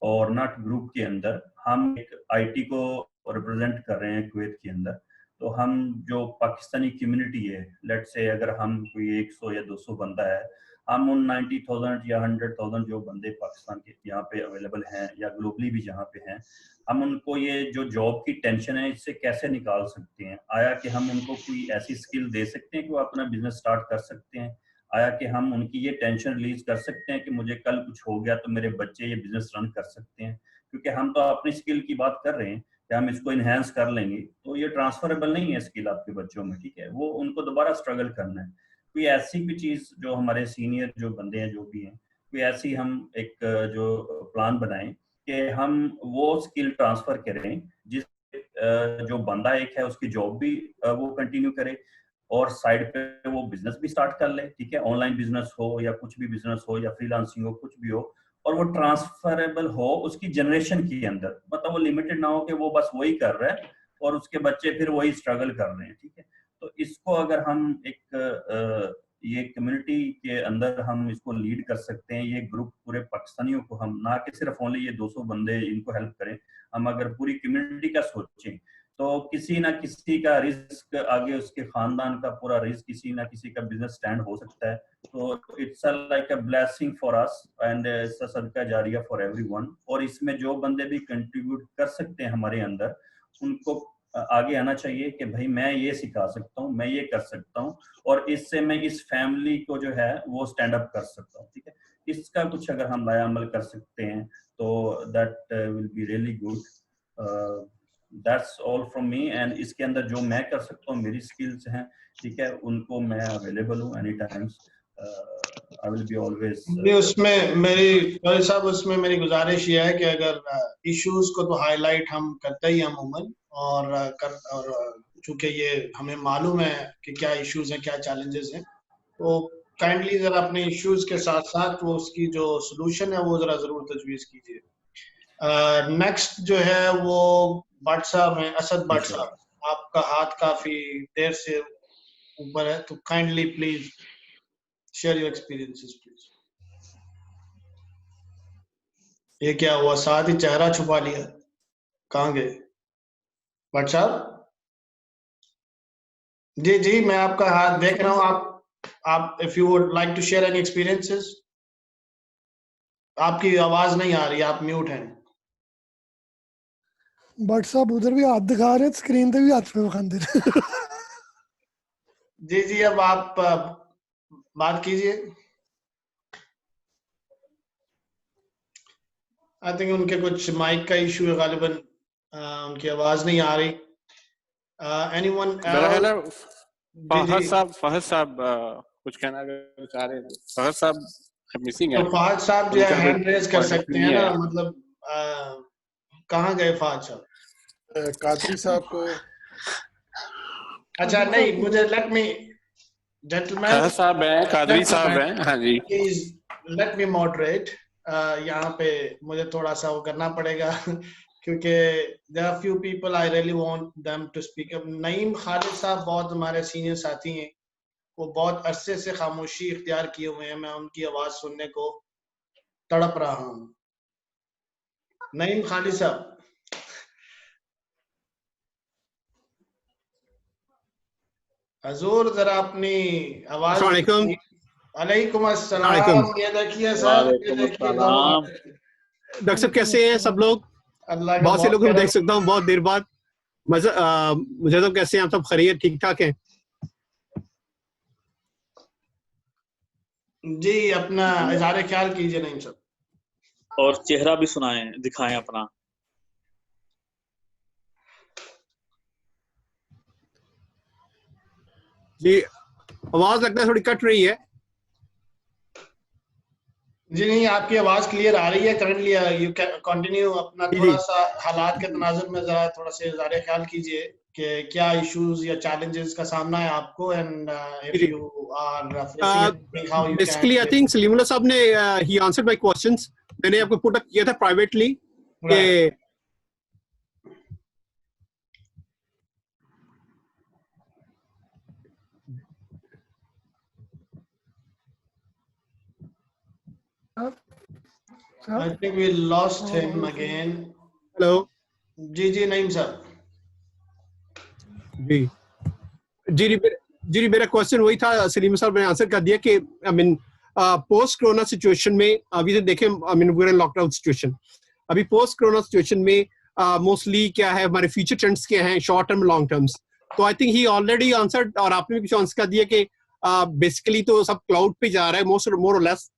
और not group के अंदर हम एक आईटी को रिप्रेजेंट कर रहे हैं कुवैत के अंदर। तो हम जो पाकिस्तानी कम्युनिटी है, लेट्स से अगर हम कोई 100 या 200 बंदा है, हम उन 90,000 या 100,000 जो बंदे पाकिस्तान के यहाँ पे अवेलेबल हैं या ग्लोबली भी जहाँ पे हैं, हम उनको ये जो जॉब की टेंशन है इससे कैसे निकाल सकते हैं। आया कि हम उनको कोई ऐसी स्किल दे सकते हैं कि वो अपना बिजनेस स्टार्ट कर सकते हैं। आया कि हम उनकी ये टेंशन रिलीज कर सकते हैं कि मुझे कल कुछ हो गया तो मेरे बच्चे ये बिजनेस रन कर सकते हैं। क्योंकि हम तो अपनी स्किल की बात कर रहे हैं कि हम इसको इन्हेंस कर लेंगे, तो ये ट्रांसफरेबल नहीं है स्किल आपके बच्चों में, ठीक है। वो उनको दोबारा स्ट्रगल करना है। कोई ऐसी भी चीज जो हमारे सीनियर जो बंदे हैं जो भी हैं, कोई ऐसी हम एक जो प्लान बनाएं कि हम वो स्किल ट्रांसफर करें जिस जो बंदा एक है उसकी जॉब भी वो कंटिन्यू करे और साइड पे वो बिजनेस भी स्टार्ट कर ले, ठीक है। ऑनलाइन बिजनेस हो या कुछ भी बिजनेस हो या फ्रीलांसिंग हो, कुछ भी हो, और वो ट्रांसफरेबल हो उसकी जनरेशन के अंदर। मतलब वो लिमिटेड ना हो कि वो बस वही कर रहा है और उसके बच्चे फिर वही स्ट्रगल कर रहे हैं, ठीक है। तो इसको अगर हम एक ये कम्युनिटी के अंदर हम इसको लीड कर सकते हैं, ये ग्रुप पूरे पाकिस्तानियों को, हम ना कि सिर्फ ओनली ये 200 बंदे इनको हेल्प करें, हम अगर पूरी कम्युनिटी का सोचें तो किसी ना किसी का रिस्क आगे, उसके खानदान का पूरा रिस्क, किसी ना किसी का बिजनेस स्टैंड हो सकता है। तो it's like a blessing for us and it's a सदका जारिया फॉर एवरीवन। और इसमें जो बंदे भी कंट्रीब्यूट कर सकते हैं हमारे अंदर, उनको आगे आना चाहिए कि भाई मैं ये सिखा सकता हूँ, मैं ये कर सकता हूँ, और इससे मैं इस फैमिली को जो है वो स्टैंड अप कर सकता हूँ, ठीक है। इसका कुछ अगर हम लाया अमल कर सकते हैं तो that will be really good. That's all from me. And इसके अंदर जो मैं कर सकता हूँ, मेरी स्किल्स हैं, ठीक है, उनको मैं अवेलेबल हूँ any times. I will be always. उसमें मेरी साहब, उसमें मेरी गुजारिश ये है कि अगर इश्यूज को तो हाईलाइट हम करते ही अमूमन, और चूंकि ये हमें मालूम है कि क्या इश्यूज हैं, क्या चैलेंजेस हैं, तो काइंडली जरा अपने इश्यूज के साथ साथ वो उसकी जो सोल्यूशन है वो जरा जरूर तजवीज कीजिए। नेक्स्ट जो है वो भट्ट साहब हैं, असद भट्ट साहब। आपका हाथ काफी देर से ऊपर है, तो kindly please share your experiences please. ये क्या हुआ, साथ ही चेहरा छुपा लिया, कहाँ गए भट्ट साहब? जी जी, मैं आपका हाथ देख रहा हूँ। आप if you would like to share any experiences. आपकी आवाज नहीं आ रही, आप म्यूट हैं। भट्ट साहब उधर भी हाथ दिखा रहे, स्क्रीन पे भी हाथ पे दिखाते रहे। जी जी, अब आप बात कीजिए। आई थिंक उनके कुछ माइक का इशू है गालिबन, उनकी आवाज नहीं आ रही। Anyone else? फहद साहब कुछ कहना अगर चाह रहे हैं। फहद साहब मिसिंग है, तो फहद साहब जो है हैंड रेज कर सकते हैं ना, मतलब कहाँ गए फहद साहब? कादरी साहब को। अच्छा नहीं, मुझे लेट मी जेंटलमैन, फहद साहब हैं, कादरी साहब हैं, हाँ जी, प्लीज लेट मी मॉडरेट। यहाँ पे मुझे थोड़ा सा वो करना पड़ेगा क्योंकि there are few people I really want them to speak up। Naeem Khalid साहब बहुत हमारे सीनियर साथी हैं, वो बहुत अरसे से खामोशी इख्तियार किए हुए हैं, मैं उनकी आवाज सुनने को तड़प रहा हूँ। नईम खालिद साहब, हजूर जरा अपनी आवाज। वालेकुम अस्सलाम। ये देखिए सर, ये देखिए डॉक्टर साहब कैसे हैं सब लोग? अल्लाह बहुत से लोगों को देख सकता हूँ बहुत देर बाद। मुझे तो कैसे हैं आप सब? खैरियत, ठीक ठाक हैं? जी, अपना इज़हार ख्याल कीजिए नहीं सब, और चेहरा भी सुनाएं, दिखाएं अपना। जी, आवाज लगता है थोड़ी कट रही है। जी नहीं, आपकी आवाज क्लियर आ रही है करंटली। You can continue. अपना थोड़ा सा हालात के तनाजुर में जरा थोड़ा सा इज़हार ख्याल कीजिए कि क्या इश्यूज या चैलेंजेस का सामना है आपको, and if you are facing how you can. Basically I think Salimullah साहब ने ही आंसर्ड माय क्वेश्चंस। मैंने आपको पुट अप किया था प्राइवेटली कि I think we lost him again. Hello जी नईम साहब। जी मेरा क्वेश्चन वही था, सलीम साहब ने आंसर कर दिया कि I mean post corona situation में अभी तो देखें, I mean we are in lockdown situation, अभी पोस्ट कोरोना सिचुएशन में मोस्टली क्या है, हमारे फ्यूचर ट्रेंड्स क्या हैं, शॉर्ट टर्म लॉन्ग टर्म्स। तो I think he already answered, और आपने भी कुछ आंसर कर दिया कि बेसिकली तो सब क्लाउड पे जा रहा है मोर और लेस,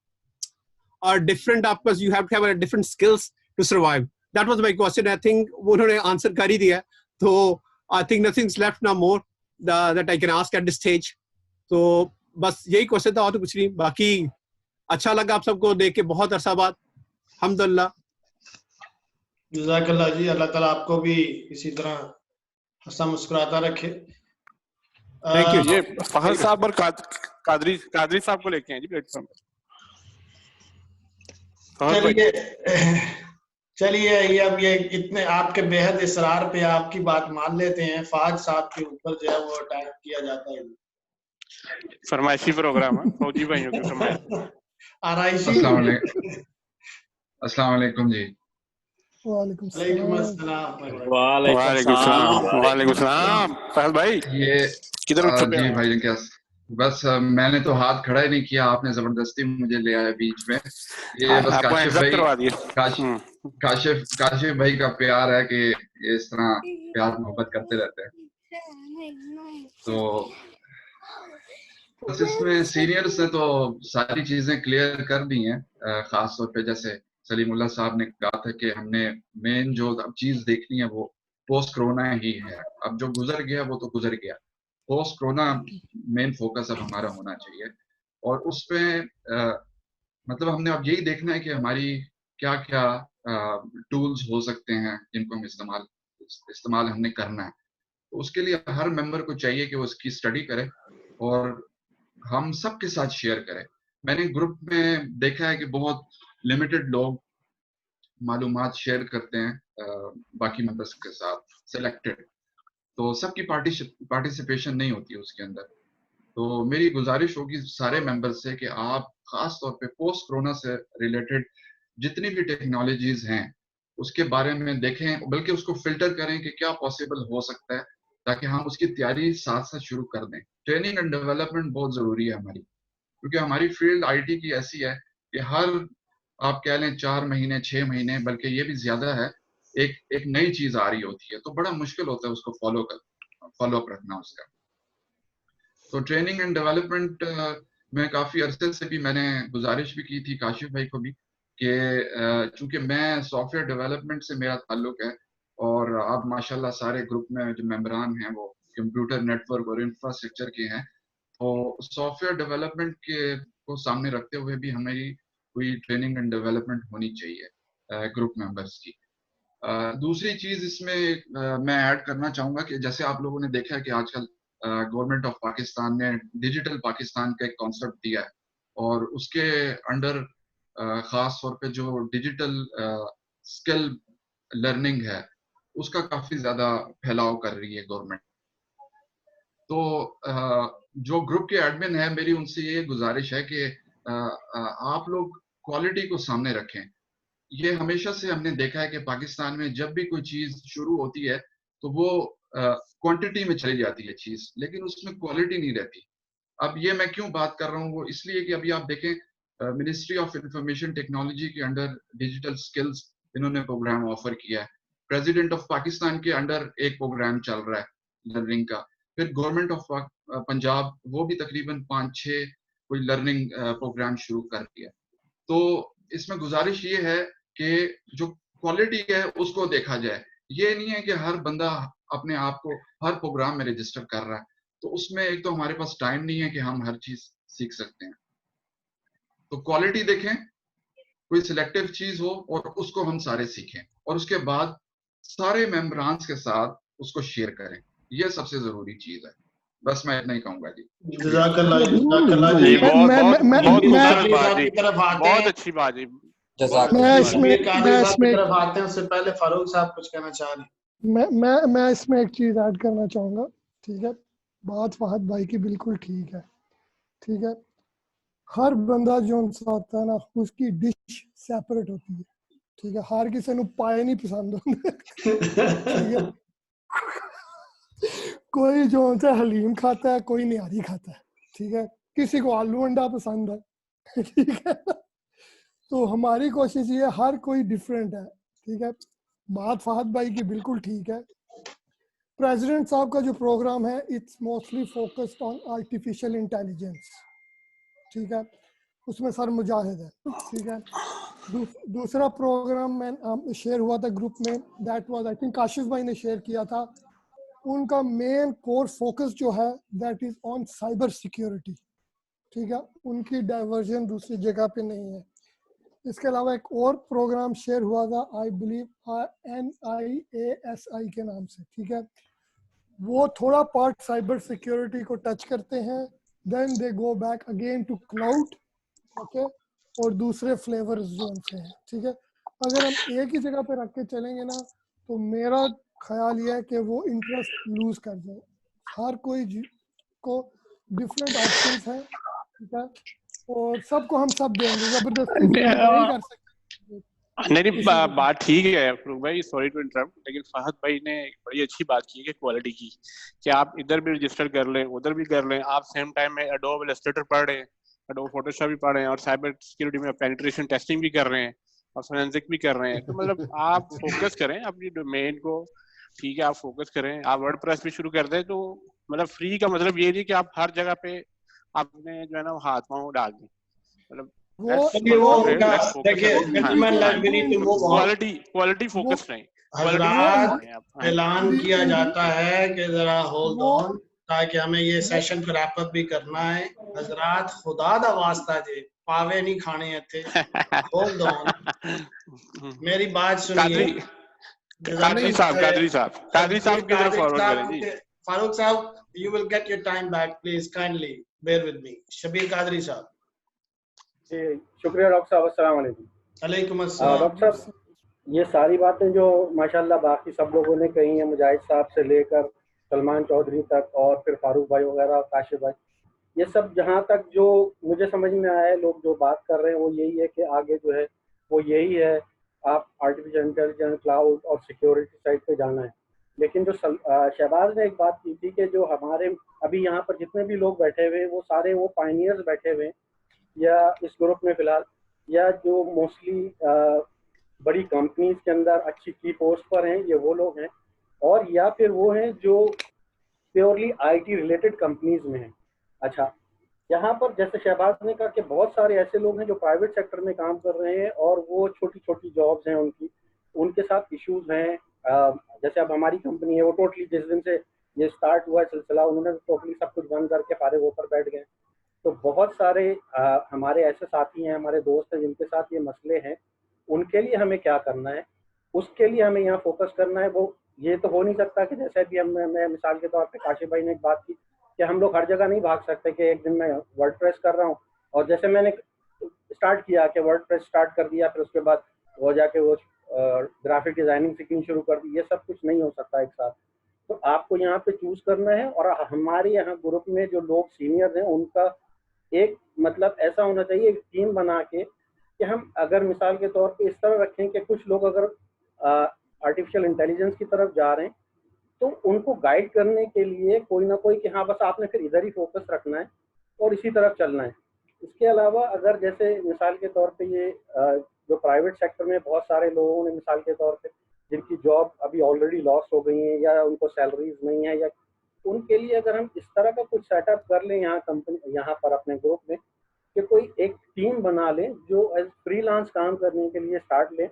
और डिफरेंट आपके पास, you have to have different skills to survive. That was my question. I think उन्होंने आंसर कर ही दिया, तो I think nothing's left now more that I can ask at this stage. तो बस यही क्वेश्चन था, और तो कुछ नहीं। बाकी अच्छा लगा आप सबको देख के, बहुत अरसा बाद, अल्हम्दुलिल्लाह। जज़ाकल्लाह जी, अल्लाह ताला आपको भी इसी तरह हंसा मुस्कुराता रखे। Thank you. ये फहद साहब और कादरी साहब को लेके हैं जी प्लेटफॉर्म पे। फहद भाई, चलिए ये इतने आपके बेहद इसरार पे आपकी बात मान लेते हैं। फहद साहब के ऊपर जो है वो अटैक किया जाता है। फरमाइशी प्रोग्राम है, फौजी भाइयों की फरमाइश। आराइशी। अस्सलाम वालेकुम जी। वालेकुम अस्सलाम। वालेकुम सलाम। फहद भाई ये किधर छुपे जी हैं? भाई क्या बस मैंने तो हाथ खड़ा ही नहीं किया, आपने जबरदस्ती मुझे ले आया बीच में। ये बस आपको काशिफ एक्सेप्ट भाई, करवा दिया। काशिफ भाई का प्यार है कि ये इस तरह प्यार मोहब्बत करते रहते हैं। तो बस इसमें सीनियर्स ने तो सारी चीजें क्लियर कर दी हैं। खास तौर पे जैसे सलीमुल्लाह साहब ने कहा था कि हमने मेन जो अब चीज देखनी है वो पोस्ट कोरोना ही है। अब जो गुजर गया वो तो गुजर गया, पोस्ट कोरोना मेन फोकस अब हमारा होना चाहिए। और उसमें मतलब हमने अब यही देखना है कि हमारी क्या क्या टूल्स हो सकते हैं जिनको हम इस्तेमाल हमने करना है। तो उसके लिए हर मेंबर को चाहिए कि वो उसकी स्टडी करे और हम सबके साथ शेयर करें। मैंने ग्रुप में देखा है कि बहुत लिमिटेड लोग मालूमात शेयर करते हैं बाकी मेंबर्स के साथ, सिलेक्टेड, तो सबकी पार्टिसिपेशन नहीं होती है उसके अंदर। तो मेरी गुजारिश होगी सारे मेंबर्स से कि आप खास तौर पे पोस्ट कोरोना से रिलेटेड जितनी भी टेक्नोलॉजीज हैं उसके बारे में देखें, बल्कि उसको फिल्टर करें कि क्या पॉसिबल हो सकता है, ताकि हम उसकी तैयारी साथ साथ शुरू कर दें। ट्रेनिंग एंड डेवलपमेंट बहुत जरूरी है हमारी, क्योंकि हमारी फील्ड आईटी की ऐसी है कि हर आप कह लें 4 महीने 6 महीने बल्कि ये भी ज्यादा है, एक नई चीज आ रही होती है, तो बड़ा मुश्किल होता है उसको फॉलो अप रखना उसका। तो ट्रेनिंग एंड डेवलपमेंट में काफी अरसे से भी मैंने गुजारिश भी की थी काशिफ भाई को भी कि चूंकि मैं सॉफ्टवेयर डेवलपमेंट से मेरा ताल्लुक है और आप माशाल्लाह सारे ग्रुप में जो मेंबरान हैं वो कंप्यूटर नेटवर्क और इंफ्रास्ट्रक्चर के हैं, तो सॉफ्टवेयर डेवलपमेंट को सामने रखते हुए भी हमारी कोई ट्रेनिंग एंड डेवलपमेंट होनी चाहिए ग्रुप मेंबर्स की। दूसरी चीज इसमें मैं ऐड करना चाहूंगा कि जैसे आप लोगों ने देखा है कि आजकल गवर्नमेंट ऑफ पाकिस्तान ने डिजिटल पाकिस्तान का एक कॉन्सेप्ट दिया है और उसके अंडर खास तौर पे जो डिजिटल स्किल लर्निंग है उसका काफी ज्यादा फैलाव कर रही है गवर्नमेंट। तो जो ग्रुप के एडमिन है, मेरी उनसे ये गुजारिश है कि आप लोग क्वालिटी को सामने रखें। ये हमेशा से हमने देखा है कि पाकिस्तान में जब भी कोई चीज शुरू होती है तो वो क्वांटिटी में चली जाती है चीज, लेकिन उसमें क्वालिटी नहीं रहती। अब ये मैं क्यों बात कर रहा हूँ, वो इसलिए कि अभी आप देखें मिनिस्ट्री ऑफ इंफॉर्मेशन टेक्नोलॉजी के अंडर डिजिटल स्किल्स इन्होंने प्रोग्राम ऑफर किया है। प्रेसिडेंट ऑफ पाकिस्तान के अंडर एक प्रोग्राम चल रहा है लर्निंग का। फिर गवर्नमेंट ऑफ पंजाब वो भी तकरीबन 5-6 कोई लर्निंग प्रोग्राम शुरू कर दिया। तो इसमें गुजारिश ये है कि जो क्वालिटी है उसको देखा जाए। ये नहीं है कि हर बंदा अपने आप को हर प्रोग्राम में रजिस्टर कर रहा है, तो उसमें एक तो हमारे पास टाइम नहीं है कि हम हर चीज सीख सकते हैं। तो क्वालिटी देखें, कोई सिलेक्टिव चीज हो और उसको हम सारे सीखें और उसके बाद सारे मेंबरान्स के साथ उसको शेयर करें। ये सबसे जरूरी चीज है। बस मैं इतना ही कहूंगा जी। जज़ाकल्लाह जी। बहुत अच्छी बात है। तरफ आते हैं, उससे पहले फारूक साहब कुछ कहना चाह रहे हैं। मैं इसमें एक चीज ऐड करना चाहूंगा। ठीक है, बात फहद भाई की बिल्कुल ठीक है। ठीक है, हर बंदा जो आता है ना उसकी डिश सेपरेट होती है, ठीक है। हर किसी को पाए नहीं पसंद होंगे, ठीक है। कोई जो है हलीम खाता है, कोई निहारी खाता है, ठीक है। किसी को आलू अंडा पसंद है, ठीक है। तो हमारी कोशिश ये, हर कोई डिफरेंट है, ठीक है। बात फहद भाई की बिल्कुल ठीक है। प्रेसिडेंट साहब का जो प्रोग्राम है, it's mostly focused on artificial intelligence, ठीक है। उसमें सर मुजाहिद है, ठीक है। दूसरा प्रोग्राम में शेयर हुआ था ग्रुप में, that was I think Kashif भाई ने शेयर किया था। उनका मेन कोर फोकस जो है that is on cyber security, ठीक है। उनकी डाइवर्जन दूसरी जगह पे नहीं है। इसके अलावा एक और प्रोग्राम शेयर हुआ था, आई बिलीव NIASI के नाम से, ठीक है। वो थोड़ा पार्ट साइबर सिक्योरिटी को टच करते हैं, then they go back again to cloud, okay, और दूसरे फ्लेवर्स जो उनसे हैं, ठीक है। अगर हम एक ही जगह पे रख के चलेंगे ना, तो मेरा ख्याल ये है कि वो इंटरेस्ट लूज कर जाए। हर कोई को डिफरेंट ऑप्शंस हैं, ठीक है, और सबको हम सब देंगे, जबरदस्ती नहीं कर सकते। नहीं, बात ठीक है फरूक भाई, सॉरी टू इंटरप्ट, लेकिन फहद भाई ने बड़ी अच्छी बात की है क्वालिटी की, कि आप इधर भी रजिस्टर कर लें, उधर भी कर लें, आप सेम टाइम में एडोब इलस्ट्रेटर पढ़ रहे हैं, एडोब फोटोशॉप भी पढ़ रहे हैं, और साइबर सिक्योरिटी में पेनिट्रेशन टेस्टिंग भी कर रहे हैं, और फोरेंसिक भी कर रहे हैं। तो मतलब आप फोकस करें अपनी डोमेन को, ठीक है, आप फोकस करें। आप वर्डप्रेस भी शुरू कर दें, तो मतलब फ्री का मतलब ये नहीं कि आप हर जगह पे आपने जो है ना हाथ पाँव डाल दें, मतलब क्वालिटी फोकस रहें। ऐलान किया जाता है कि जरा होल्ड ऑन, ताकि हमें ये सेशन पर रैप अप भी करना है। हजरात खुदा दा वास्ता जे पावे नहीं खाने थे, होल्ड ऑन, मेरी बात सुनिए। कादरी साहब की तरफ फॉरवर्ड करें जी। फारूक साहब, you will get your time back, please kindly bear with me. Shabir Qadri साहब। जी शुक्रिया डॉक्टर साहब, अस्सलाम वालेकुम। वालेकुम अस्सलाम। डॉक्टर साहब, ये सारी बातें जो माशाल्लाह बाकी सब लोगों ने कही हैं, मुजाहिद साहब से लेकर सलमान चौधरी तक, और फिर फारूक भाई वगैरह, काशिफ भाई, ये सब जहाँ तक जो मुझे समझ में आया है, लोग जो बात कर रहे हैं वो यही है कि आगे जो है वो यही है, आप आर्टिफिशियल इंटेलिजेंस, क्लाउड और सिक्योरिटी साइड पे जाना है। लेकिन जो शहबाज ने एक बात की थी कि जो हमारे अभी यहाँ पर जितने भी लोग बैठे हुए वो सारे वो पायनियर्स बैठे हुए हैं, या इस ग्रुप में फिलहाल, या जो मोस्टली बड़ी कंपनीज के अंदर अच्छी की पोस्ट पर हैं, ये वो लोग हैं, और या फिर वो हैं जो प्योरली IT रिलेटेड कंपनीज में हैं। अच्छा, यहाँ पर जैसे शहबाज ने कहा कि बहुत सारे ऐसे लोग हैं जो प्राइवेट सेक्टर में काम कर रहे हैं, और वो छोटी छोटी जॉब्स हैं उनकी, उनके साथ इश्यूज हैं। जैसे अब हमारी कंपनी है, वो टोटली जिस दिन से ये स्टार्ट हुआ है सिलसिला, उन्होंने टोटली सब कुछ बंद करके फारिग होकर बैठ गए। तो बहुत सारे हमारे ऐसे साथी हैं, हमारे दोस्त हैं जिनके साथ ये मसले हैं, उनके लिए हमें क्या करना है, उसके लिए हमें यहाँ फोकस करना है। वो ये तो हो नहीं सकता कि जैसे भी मैं मिसाल के तौर पे काशिफ भाई ने एक बात की कि हम लोग हर जगह नहीं भाग सकते कि एक दिन मैं वर्डप्रेस कर रहा हूँ और जैसे मैंने स्टार्ट किया कि वर्डप्रेस स्टार्ट कर दिया, फिर उसके बाद वो जाके वो ग्राफिक डिजाइनिंग सीखनी शुरू कर दी, ये सब कुछ नहीं हो सकता एक साथ। तो आपको यहाँ पे चूज करना है, और हमारे यहाँ ग्रुप में जो लोग सीनियर हैं उनका एक मतलब ऐसा होना चाहिए, एक टीम बना के कि हम अगर मिसाल के तौर पे इस तरह रखें कि कुछ लोग अगर आर्टिफिशियल इंटेलिजेंस की तरफ जा रहे हैं तो उनको गाइड करने के लिए कोई ना कोई कि हाँ बस आपने फिर इधर ही फोकस रखना है और इसी तरफ चलना है। इसके अलावा अगर जैसे मिसाल के तौर पे ये जो प्राइवेट सेक्टर में बहुत सारे लोगों ने मिसाल के तौर पे जिनकी जॉब अभी ऑलरेडी लॉस हो गई है या उनको सैलरीज नहीं है, या उनके लिए अगर हम इस तरह का कुछ सेटअप कर लें यहाँ कंपनी यहाँ पर अपने ग्रुप में कि कोई एक टीम बना लें जो एज फ्रीलांस काम करने के लिए स्टार्ट लें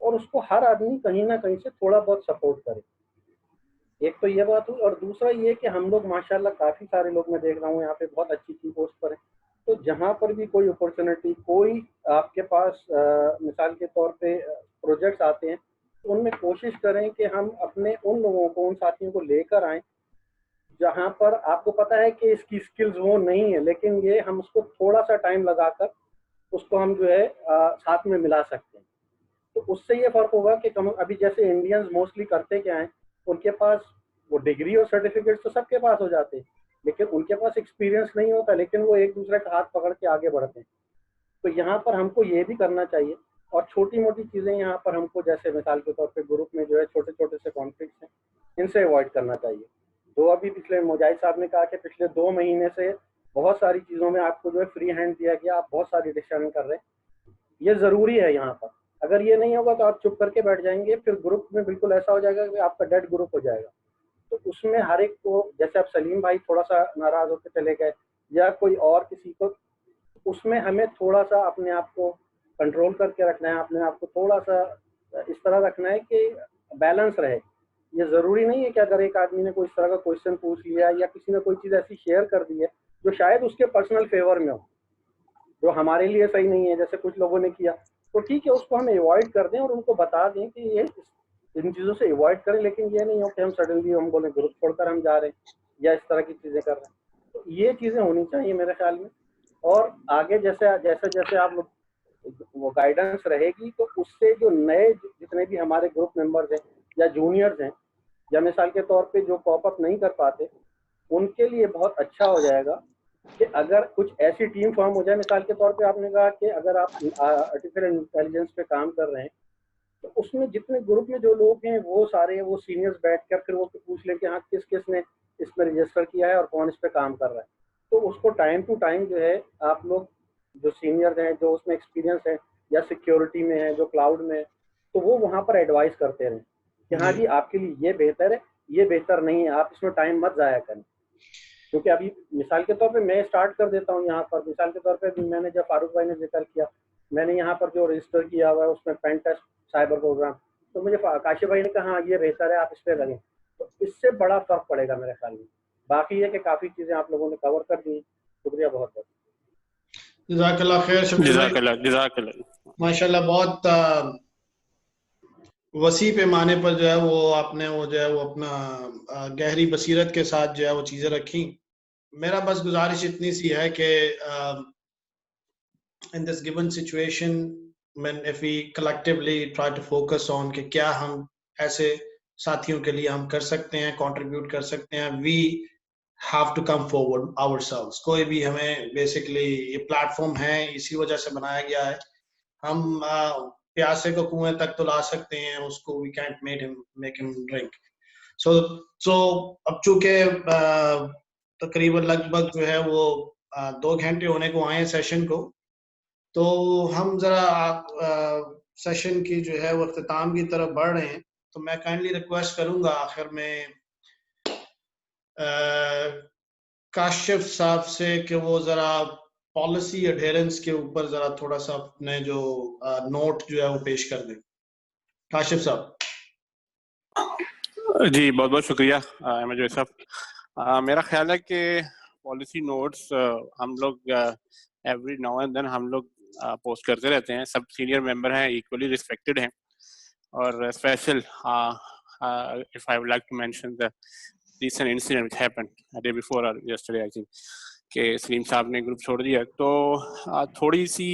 और उसको हर आदमी कहीं ना कहीं से थोड़ा बहुत सपोर्ट करे। एक तो ये बात हुई, और दूसरा ये कि हम लोग माशाल्लाह काफ़ी सारे लोग मैं देख रहा हूँ यहाँ पे बहुत अच्छी की पोस्ट पर हैं, तो जहाँ पर भी कोई अपॉर्चुनिटी, कोई आपके पास मिसाल के तौर पे प्रोजेक्ट्स आते हैं तो उनमें कोशिश करें कि हम अपने उन लोगों को, उन साथियों को लेकर आएँ जहाँ पर आपको पता है कि इसकी स्किल्स वो नहीं है, लेकिन ये हम उसको थोड़ा सा टाइम लगाकर उसको हम जो है साथ में मिला सकते हैं। तो उससे ये फ़र्क होगा कि कम अभी जैसे इंडियंस मोस्टली करते क्या हैं, उनके पास वो डिग्री और सर्टिफिकेट्स तो सबके पास हो जाते हैं लेकिन उनके पास एक्सपीरियंस नहीं होता, लेकिन वो एक दूसरे का हाथ पकड़ के आगे बढ़ते हैं। तो यहाँ पर हमको ये भी करना चाहिए और छोटी मोटी चीज़ें यहाँ पर हमको, जैसे मिसाल के तौर पे ग्रुप में जो है छोटे छोटे से कॉन्फ्लिक्ट्स हैं, इनसे अवॉइड करना चाहिए। तो अभी पिछले मुजाहिद साहब ने कहा कि पिछले 2 महीने से बहुत सारी चीज़ों में आपको जो है फ्री हैंड दिया गया, आप बहुत सारी डिसीजन कर रहे हैं, ये ज़रूरी है यहाँ पर। अगर ये नहीं होगा तो आप चुप करके बैठ जाएंगे, फिर ग्रुप में बिल्कुल ऐसा हो जाएगा कि आपका डेड ग्रुप हो जाएगा। तो उसमें हर एक को, जैसे अब सलीम भाई थोड़ा सा नाराज़ होकर चले गए या कोई और किसी को, उसमें हमें थोड़ा सा अपने आप को कंट्रोल करके रखना है, अपने आप को थोड़ा सा इस तरह रखना है कि बैलेंस रहे। ये ज़रूरी नहीं है कि अगर एक आदमी ने कोई इस तरह का क्वेश्चन पूछ लिया या किसी ने कोई चीज़ ऐसी शेयर कर दी है जो शायद उसके पर्सनल फेवर में हो, जो हमारे लिए सही नहीं है, जैसे कुछ लोगों ने किया, तो ठीक है, उसको हम अवॉइड कर दें और उनको बता दें कि ये इन चीज़ों से अवॉइड करें, लेकिन ये नहीं हो कि हम सडनली हम बोले ग्रुप छोड़कर हम जा रहे हैं या इस तरह की चीज़ें कर रहे हैं। तो ये चीज़ें होनी चाहिए मेरे ख्याल में। और आगे जैसे जैसे जैसे आप लोग वो गाइडेंस रहेगी, तो उससे जो नए जितने भी हमारे ग्रुप मेंबर्स हैं या जूनियर्स हैं या मिसाल के तौर पे जो कॉप अप नहीं कर पाते, उनके लिए बहुत अच्छा हो जाएगा कि अगर कुछ ऐसी टीम फॉर्म हो जाए। मिसाल के तौर पे आपने कहा कि अगर आप आर्टिफिशियल इंटेलिजेंस पे काम कर रहे हैं, तो उसमें जितने ग्रुप में जो लोग हैं वो सारे वो सीनियर्स बैठकर फिर वो पूछ लें कि हाँ किस किस ने इसमें रजिस्टर किया है और कौन इस पे काम कर रहा है। तो उसको टाइम टू टाइम जो है आप लोग जो सीनियर्स हैं, जो उसमें एक्सपीरियंस है या सिक्योरिटी में है, जो क्लाउड में है, तो वो वहाँ पर एडवाइस करते रहें कि हाँ जी आपके लिए ये बेहतर है, ये बेहतर नहीं है, आप इसमें टाइम मत ज़ाया करें। क्योंकि अभी मिसाल के तौर पे मैं स्टार्ट कर देता हूँ यहाँ पर, मिसाल के तौर पे मैंने जब फारूक भाई ने जिक्र किया, मैंने यहाँ पर जो रजिस्टर किया हुआ है उसमें पेन टेस्ट साइबर प्रोग्राम, तो मुझे काशिफ भाई ने कहा हाँ ये बेहतर है, आप इस पर लगें, तो इससे बड़ा फर्क पड़ेगा मेरे ख्याल में। बाकी है कि काफ़ी चीज़ें आप लोगों ने कवर कर दी, शुक्रिया बहुत बहुत। जज़ाकल्लाह खैर, शबीर भाई जज़ाकल्लाह। माशाल्लाह बहुत वसी पैमाने पर जो है वो आपने वो जो है वो अपना गहरी बसीरत के साथ जो है वो चीज़ें रखी। मेरा बस गुजारिश इतनी सी है कि in this given situation, when if we collectively try to focus on कि क्या हम ऐसे साथियों के लिए हम कर सकते हैं, कंट्रीब्यूट कर सकते हैं, we have to come forward ourselves। कोई भी हमें बेसिकली ये प्लेटफॉर्म है इसी वजह से बनाया गया है। हम प्यासे को कुएं तक तो ला सकते हैं, उसको we can't make him drink। so अब चूंकि तकरीबन लगभग जो है वो 2 घंटे होने को आए हैं सेशन को, तो हम जरा सेशन की जो है वो अख्ताम की तरफ बढ़ रहे हैं। तो मैं काइंडली रिक्वेस्ट करूंगा आखिर में काशिफ साहब से कि वो जरा पॉलिसी एडहेरेंस के ऊपर जरा थोड़ा सा अपने जो नोट जो है वो पेश कर दें। काशिफ साहब। जी बहुत बहुत शुक्रिया अहमद जोई साहब। मेरा ख्याल है कि पॉलिसी नोट्स हम लोग एवरी नाउ एंड देन हम लोग पोस्ट करते रहते हैं। सब सीनियर मेंबर हैं, इक्वली रिस्पेक्टेड हैं, और special if I would like to mention the recent incident which happened a day before or yesterday I think कि सलीम साहब ने ग्रुप छोड़ दिया। तो थोड़ी सी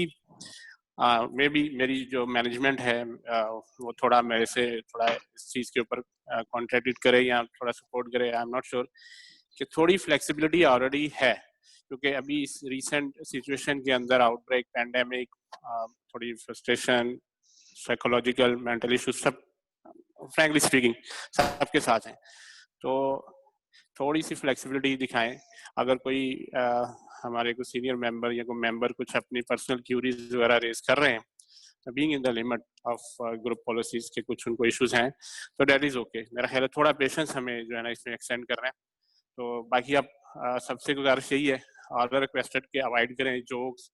मे बी मेरी जो मैनेजमेंट है वो थोड़ा मेरे से थोड़ा इस चीज़ के ऊपर कॉन्ट्रैक्ट करे या थोड़ा सपोर्ट करे। आई एम नॉट श्योर कि थोड़ी फ्लेक्सिबिलिटी ऑलरेडी है, क्योंकि अभी इस रीसेंट सिचुएशन के अंदर आउटब्रेक, पैंडेमिक, थोड़ी फ्रस्ट्रेशन, साइकोलॉजिकल, मेंटल इश्यूज सब फ्रैंकली स्पीकिंग सबके साथ हैं। तो थोड़ी सी फ्लेक्सिबिलिटी दिखाएं। अगर कोई हमारे कुछ सीनियर मेंबर या कोई मेंबर कुछ अपनी पर्सनल क्यूरीज वगैरह रेज कर रहे हैं, being in the limit of group policies के कुछ उनको इश्यूज हैं, तो दैट इज ओके। मेरा ख्याल है थोड़ा पेशेंस हमें जो है ना इसमें एक्सटेंड कर रहे हैं। तो बाकी अब सबसे गुजारिश यही है, ऑर्डर रिक्वेस्टेड के अवॉइड करें जोक्स,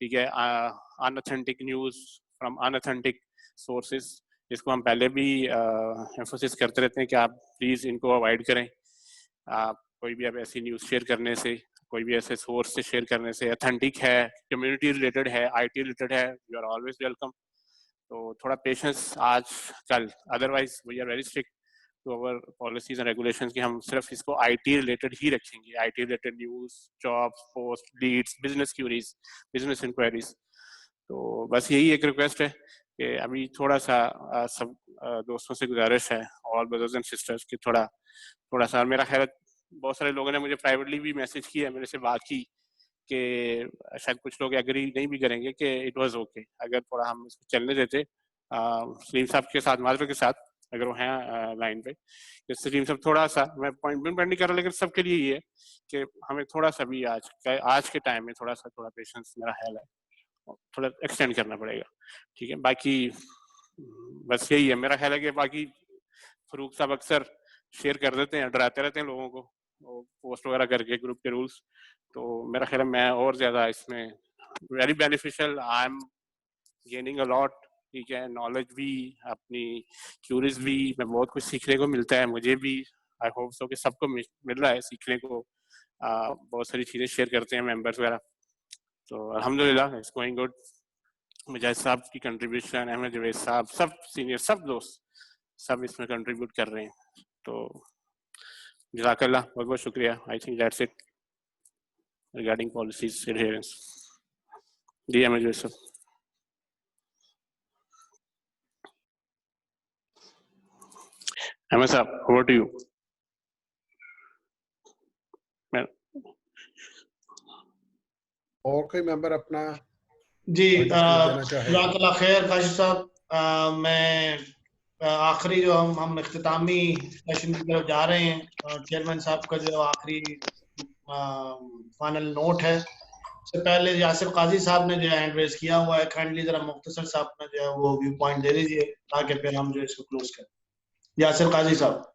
ठीक है, unauthentic news from unauthentic sources, इसको हम पहले भी एम्फोसिस करते रहते हैं कि आप प्लीज़ इनको अवॉइड करें। कोई भी आप ऐसी न्यूज़ शेयर करने से, कोई भी ऐसे सोर्स से शेयर करने से, अथेंटिक है, कम्युनिटी रिलेटेड है, आईटी रिलेटेड है, यू आर ऑलवेज वेलकम। तो थोड़ा पेशेंस आज कल, otherwise we are very strict to our policies and regulations कि हम सिर्फ इसको आईटी रिलेटेड ही रखेंगे। IT related news, jobs, post, leads, business queries, business inquiries. तो बस यही एक रिक्वेस्ट है कि अभी थोड़ा सा सब दोस्तों से गुजारिश है, ऑल ब्रदर्स एंड सिस्टर्स, की थोड़ा सा, मेरा ख्याल बहुत सारे लोगों ने मुझे प्राइवेटली भी मैसेज किया, मेरे से बात की कि शायद कुछ लोग एग्री नहीं भी करेंगे कि इट वाज ओके अगर थोड़ा हम इसको चलने देते सलीम साहब के साथ, माजरा के साथ, अगर वो हैं लाइन पे। सलीम साहब थोड़ा सा, मैं पॉइंट नहीं कर रहा, लेकिन सबके लिए ये है कि हमें थोड़ा सा भी आज के टाइम में थोड़ा पेशेंस, मेरा ख्याल है, थोड़ा एक्सटेंड करना पड़ेगा। ठीक है, बाकी बस यही है मेरा ख्याल है कि बाकी फरूक साहब अक्सर शेयर कर देते हैं, डराते रहते हैं लोगों को पोस्ट वगैरह करके ग्रुप के रूल्स, तो मेरा ख्याल है मैं और ज्यादा इसमें very beneficial, I am gaining a lot. ठीक है, नॉलेज भी, अपनी क्यूरीज भी, मैं बहुत कुछ सीखने को मिलता है मुझे भी, आई होप सो कि सबको मिल रहा है सीखने को। बहुत सारी चीजें शेयर करते हैं मेंबर्स वगैरह, तो अल्हम्दुलिल्लाह इट्स गोइंग गुड। मुजाहिद साहब की कंट्रीब्यूशन, अहमद जवेद साहब, सब सीनियर, सब दोस्त, सब इसमें कंट्रीब्यूट कर रहे हैं, तो जज़ाकल्लाह, बहुत बहुत शुक्रिया। I think that's it regarding policies adherence. जी अहमद जवेद साहब। अहमद साहब, ओवर टू यू। और कोई मेंबर अपना जी देना चाहे? जज़ाकल्लाह खैर काशिफ साहब। मैं आखिरी जो हम इख्तितामी सेशन की तरफ जा रहे हैं, चेयरमैन साहब का जो आखिरी फाइनल नोट है, उससे पहले यासिर काजी साहब ने जो है हैंड रेज किया हुआ है, काइंडली जरा मुख्तसर साहब ने जो है वो व्यू पॉइंट दे दीजिए ताकि फिर हम जो इसको क्लोज करें। यासिर काजी साहब,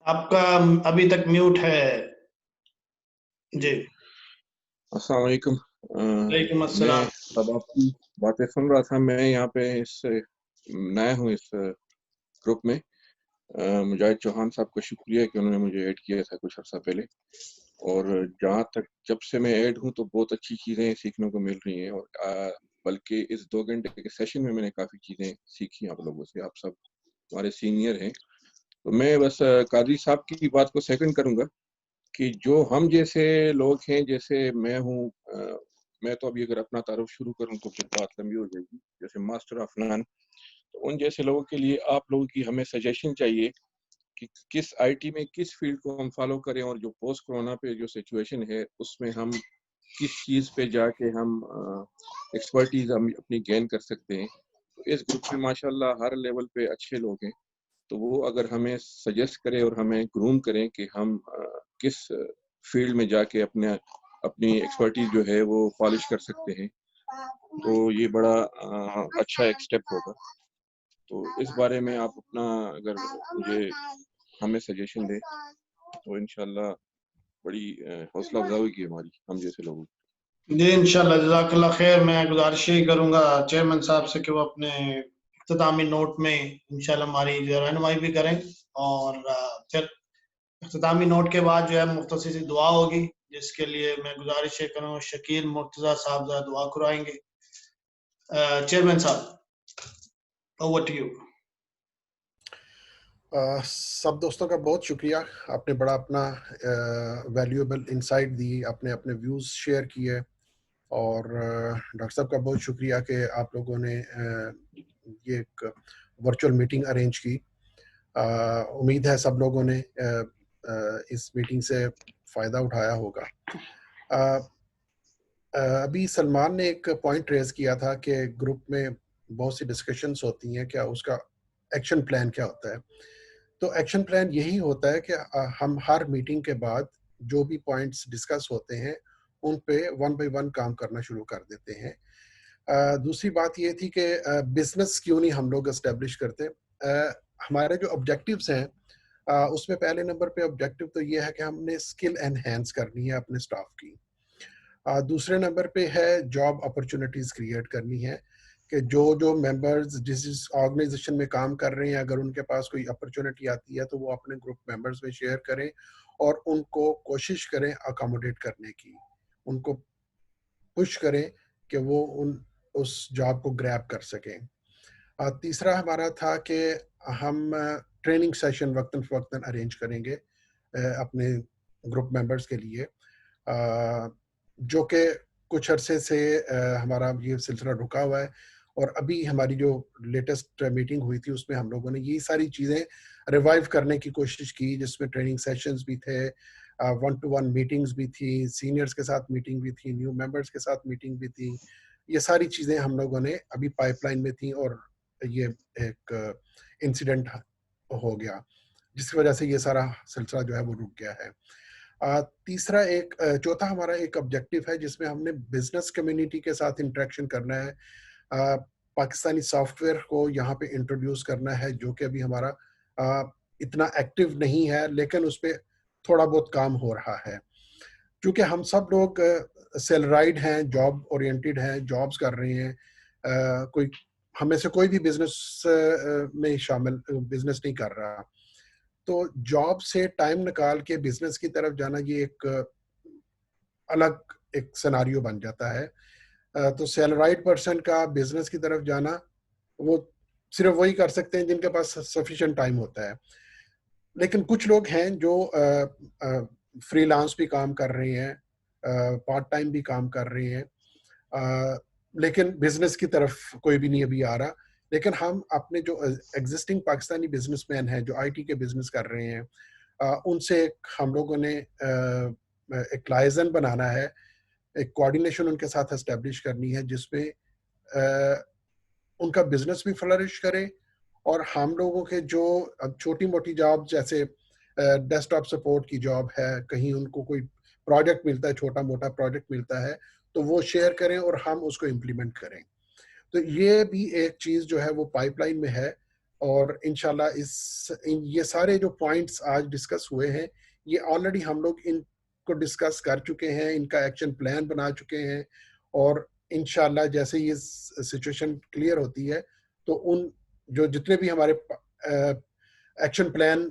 आपका अभी तक म्यूट है जी। अस्सलाम वालेकुम। वालेकुम मैं अस्सलाम। अब आपकी बातें सुन रहा था। मैं यहाँ पे नया हूँ इस ग्रुप में। मुजाहिद चौहान साहब का शुक्रिया कि उन्होंने मुझे ऐड किया था कुछ अर्सा पहले, और जहाँ तक जब से मैं ऐड हूँ तो बहुत अच्छी चीज़ें सीखने को मिल रही हैं, और बल्कि इस 2 घंटे के सेशन में मैंने काफ़ी चीज़ें सीखी आप लोगों से। आप सब हमारे सीनियर हैं, तो मैं बस कादरी साहब की बात को सेकंड करूँगा कि जो हम जैसे लोग हैं, जैसे मैं हूँ, मैं तो अभी अगर अपना तारुफ शुरू करूँ तो फिर बात लंबी हो जाएगी, जैसे मास्टर ऑफ नन, तो उन जैसे लोगों के लिए आप लोगों की हमें सजेशन चाहिए कि किस आईटी में किस फील्ड को हम फॉलो करें, और जो पोस्ट कोरोना पे जो सिचुएशन है उसमें हम किस चीज़ पे जाके हम एक्सपर्टीज हम अपनी गेन कर सकते हैं। तो इस ग्रुप में माशाल्लाह हर लेवल पे अच्छे लोग हैं, तो वो अगर हमें सजेस्ट करें और हमें ग्रूम करें कि हम किस फील्ड में जाके अपनी एक्सपर्टीज जो है वो पॉलिश कर सकते हैं, तो ये बड़ा अच्छा एक स्टेप होगा। तो इस बारे में आप अपना अगर मुझे हमें सजेशन दें तो इंशाल्लाह बड़ी हौसला अफजाई होगी हमारी, हम जैसे लोगों। जी इंशाल्लाह, जज़ाकल्लाह खैर। मैं गुजारिश ही करूंगा चेयरमैन साहब से कि वो अपने इख्तितामी नोट में इंशाल्लाह हमारी रहनुमाई भी करें, और फिर इख्तितामी नोट के बाद जो है मुख्तसर सी दुआ होगी, जिसके लिए मैं गुजारिश करूँ शकील मुर्तजा साहब जरा दुआ करवाएंगे। चेयरमैन साहब, ओवर टू यू। सब दोस्तों का बहुत शुक्रिया, आपने बड़ा अपना वैल्यूएबल इंसाइट दी, आपने अपने व्यूज़ शेयर किए, और डॉक्टर साहब का बहुत शुक्रिया कि आप लोगों ने ये एक वर्चुअल मीटिंग अरेंज की। उम्मीद है सब लोगों ने इस मीटिंग से फ़ायदा उठाया होगा। अभी सलमान ने एक पॉइंट रेज किया था कि ग्रुप में बहुत सी डिस्कशंस होती हैं, क्या उसका एक्शन प्लान क्या होता है? तो एक्शन प्लान यही होता है कि हम हर मीटिंग के बाद जो भी पॉइंट्स डिस्कस होते हैं उन पे 1 बाय 1 काम करना शुरू कर देते हैं। दूसरी बात ये थी कि बिजनेस क्यों नहीं हम लोग एस्टेब्लिश करते। हमारे जो ऑब्जेक्टिव्स हैं उसमें पहले नंबर पे ऑब्जेक्टिव तो ये है कि हमने स्किल एनहेंस करनी है अपने स्टाफ की। दूसरे नंबर पे है जॉब अपॉर्चुनिटीज़ क्रिएट करनी है कि जो मेंबर्स जिस ऑर्गेनाइजेशन में काम कर रहे हैं, अगर उनके पास कोई अपॉर्चुनिटी आती है तो वो अपने ग्रुप मेंबर्स में शेयर करें और उनको कोशिश करें अकोमोडेट करने की, उनको पुश करें कि वो उस जॉब को ग्रैब कर सकें। तीसरा हमारा था कि हम ट्रेनिंग सेशन वक्तन फ़वक्तन अरेंज करेंगे अपने ग्रुप मेंबर्स के लिए, जो कि कुछ अरसे से हमारा ये सिलसिला रुका हुआ है, और अभी हमारी जो लेटेस्ट मीटिंग हुई थी उसमें हम लोगों ने ये सारी चीज़ें रिवाइव करने की कोशिश की, जिसमें ट्रेनिंग सेशंस भी थे, 1-to-1 मीटिंग्स भी थी, सीनियर्स के साथ मीटिंग भी थी, न्यू मेंबर्स के साथ मीटिंग भी थी। ये सारी चीज़ें हम लोगों ने अभी पाइपलाइन में थी और ये एक इंसिडेंट हो गया जिसकी वजह से ये सारा सिलसिला जो है वो रुक गया है। तीसरा चौथा हमारा एक ऑब्जेक्टिव है जिसमें हमने बिजनेस कम्युनिटी के साथ इंटरेक्शन करना है, पाकिस्तानी सॉफ्टवेयर को यहाँ पे इंट्रोड्यूस करना है जो कि अभी हमारा इतना एक्टिव नहीं है, लेकिन उस पर थोड़ा बहुत काम हो रहा है। क्योंकि हम सब लोग सैलराइड हैं, जॉब ओरिएंटेड हैं, जॉब्स कर रहे हैं, कोई हमें से कोई भी बिजनेस में शामिल बिजनेस नहीं कर रहा, तो जॉब से टाइम निकाल के बिजनेस की तरफ जाना ये एक अलग एक सिनारियो बन जाता है। तो सैलराइड पर्सन का बिजनेस की तरफ जाना वो सिर्फ वही कर सकते हैं जिनके पास सफिशिएंट टाइम होता है। लेकिन कुछ लोग हैं जो फ्रीलांस भी काम कर रहे हैं, पार्ट टाइम भी काम कर रहे हैं, लेकिन बिजनेस की तरफ कोई भी नहीं अभी आ रहा। लेकिन हम अपने जो एग्जिस्टिंग पाकिस्तानी बिजनेसमैन हैं जो आईटी के बिजनेस कर रहे हैं, उनसे हम लोगों ने एक लाइजन बनाना है, एक कोऑर्डिनेशन उनके साथ एस्टेब्लिश करनी है जिसमें उनका बिजनेस भी फ्लरिश करे और हम लोगों के जो छोटी मोटी जॉब जैसे डेस्कटॉप सपोर्ट की जॉब है, कहीं उनको कोई प्रोजेक्ट मिलता है, छोटा मोटा प्रोजेक्ट मिलता है, तो वो शेयर करें और हम उसको इम्प्लीमेंट करें। तो ये भी एक चीज़ जो है वो पाइपलाइन में है और इंशाल्लाह ये सारे जो पॉइंट्स आज डिस्कस हुए हैं ये ऑलरेडी हम लोग इनको डिस्कस कर चुके हैं, इनका एक्शन प्लान बना चुके हैं और इंशाल्लाह जैसे ये सिचुएशन क्लियर होती है तो उन जो जितने भी हमारे एक्शन प्लान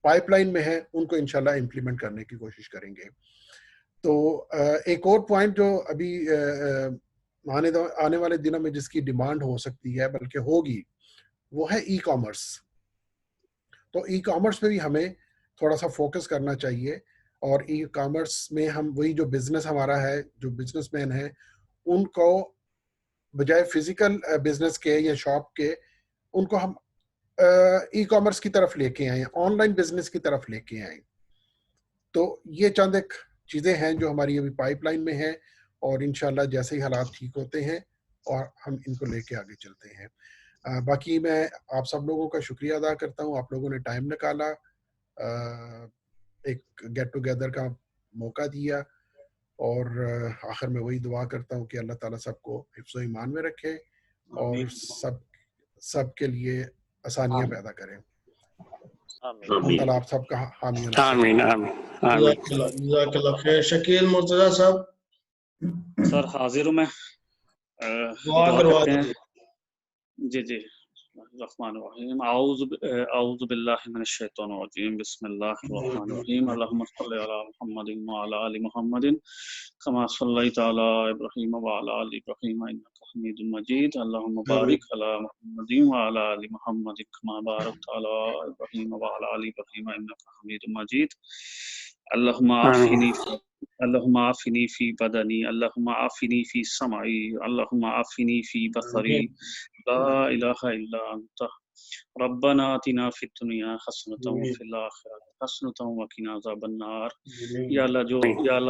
पाइपलाइन में है उनको इंशाल्लाह इम्प्लीमेंट करने की कोशिश करेंगे। तो एक और पॉइंट जो अभी आने वाले दिनों में जिसकी डिमांड हो सकती है बल्कि होगी वो है ई कॉमर्स। तो ई कॉमर्स पे भी हमें थोड़ा सा फोकस करना चाहिए और ई कॉमर्स में हम वही जो बिजनेस हमारा है, जो बिजनेसमैन है, उनको बजाय फिजिकल बिजनेस के या शॉप के उनको हम ई कॉमर्स की तरफ लेके आए, ऑनलाइन बिजनेस की तरफ लेके आए। तो ये चंद एक चीज़ें हैं जो हमारी अभी पाइपलाइन में हैं और इंशाल्लाह जैसे ही हालात ठीक होते हैं और हम इनको लेके आगे चलते हैं। बाकी मैं आप सब लोगों का शुक्रिया अदा करता हूँ, आप लोगों ने टाइम निकाला, एक गेट टुगेदर का मौका दिया और आखिर में वही दुआ करता हूँ कि अल्लाह ताला सबको हिफ्ज़ ईमान में रखे और सब के लिए आसानियाँ पैदा करें। आप सबका हामी आमीन आमीन। शकील मुर्तजा साहब। सर हाजिर हूँ मैं, दुआ करवा हैं। जी जी। रहमानिर्रहीम औज़ु बिल्लाहि मिनश शैतानिर रजीम बिस्मिल्लाहिर रहमानिर रहीम अल्लाहुम्मा सल्लि अला मुहम्मदिन व अला आलि मुहम्मदिन कमा सल्लैता अला इब्राहीम व अला आलि इब्राहीम इन्नका हमीदुम मजीद अल्लाहुम्मा बारिक अला मुहम्मदिन व अला आलि मुहम्मदिन कमा बारकता अला इब्राहीम व अला आलि इब्राहीम इन्नका हमीदुम मजीद अल्लाहुम्मा आफिनी फी बदनी अल्लाहुम्मा आफिनी फी समाई अल्लाहुम्मा आफिनी फी बसरी ला इलाहा इल्ला अंता रब्बना आतिना फिद दुनिया हसनतन व फिल आखिरति हसनतन व किना अज़ाबन नार। या अल्लाह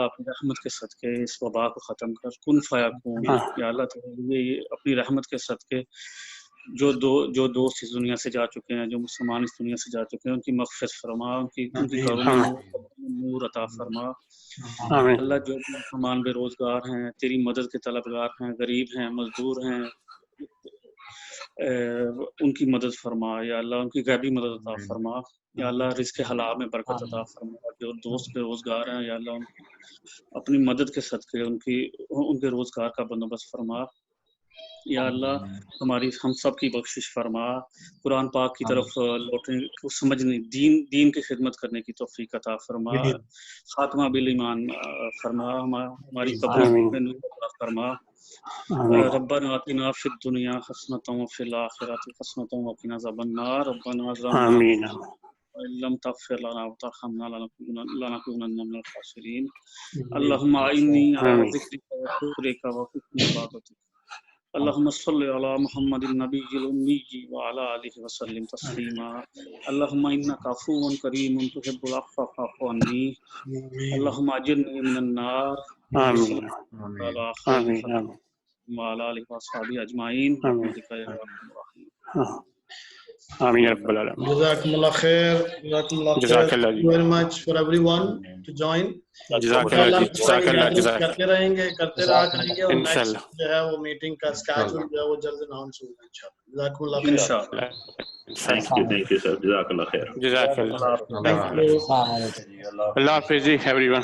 अपनी रहमत के सदके इस वबा को ख़त्म कर, कुन फयाकून। या अल्लाह ये अपनी रहमत के सदके जो दोस्त इस दुनिया से जा चुके हैं, जो मुसलमान इस दुनिया से जा चुके हैं, उनकी मग़फ़िरत फरमा, उनकी कब्रों में नूर अता फरमा। अल्लाह जो मुसलमान बेरोजगार हैं, तेरी मदद के तलबगार हैं, गरीब हैं, मजदूर हैं, उनकी मदद फरमा। या अल्लाह उनकी गैबी मदद अता फरमा। या अल्लाह रिज़्क़ हलाल में बरकत अता फरमा। जो दोस्त बेरोजगार हैं या अल्लाह अपनी मदद के सदके उनके रोजगार का बंदोबस्त फरमा। या अल्लाह हम सब की बख्शिश फरमा, कुरान पाक की तरफ लौटने को समझने, दीन की खिदमत करने की तौफीक अता फरमा, खात्मा बिल ईमान फरमा, हमारी कब्रों में नूर अता फरमा। रब्बना आतिना फिद दुनिया हसनतन व फिल आखिरति हसनतन व किना अज़ाबन नार रब्बना ज़लमना लम तग़फिर लना व तरहमना लनकुनन्ना मिनल ख़ासिरीन। अल्लाहुम्मा इन्नी अला ज़िक्रिका व शुक्रिका व हुस्नि इबादतिक अल्लाहुम्मा सल्लि अला मुहम्मदिन नबिय्यिल उम्मी व अला आलिहि वसल्लिम तस्लीमा। अल्लाहुम्मा इन्नका अफ़ुव्वुन करीमुन तुहिब्बुल अफ़्व फ़अफ़ु अन्नी। अल्लाहुम्मा अजिरनी मिनन नार। आमीन अला आमीन आमीन व अला आलिहि व अस्हाबी अजमाइन बिरहमतिका या अरहमर राहिमीन। आमीन या रब्बल आलमीन। Jazakumullah khair. Jazakumullah khair. जज़ाकल्लाह Thank you very much for everyone to join. जज़ाकल्लाह जी, जज़ाकल्लाह गैदरिंग करते रहेंगे, करते रहा करेंगे और नेक्स्ट इंशाल्लाह जो है वो मीटिंग का स्केड्यूल जो है वो जल्द अनाउंस होगा इंशाल्लाह। जज़ाकुमुल्लाह खैर। इंशाअल्लाह। थैंक यू सर, जज़ाकल्लाह खैर। जज़ाकल्लाह। Thank you. अल्लाह हाफ़िज़ जी एवरीवन।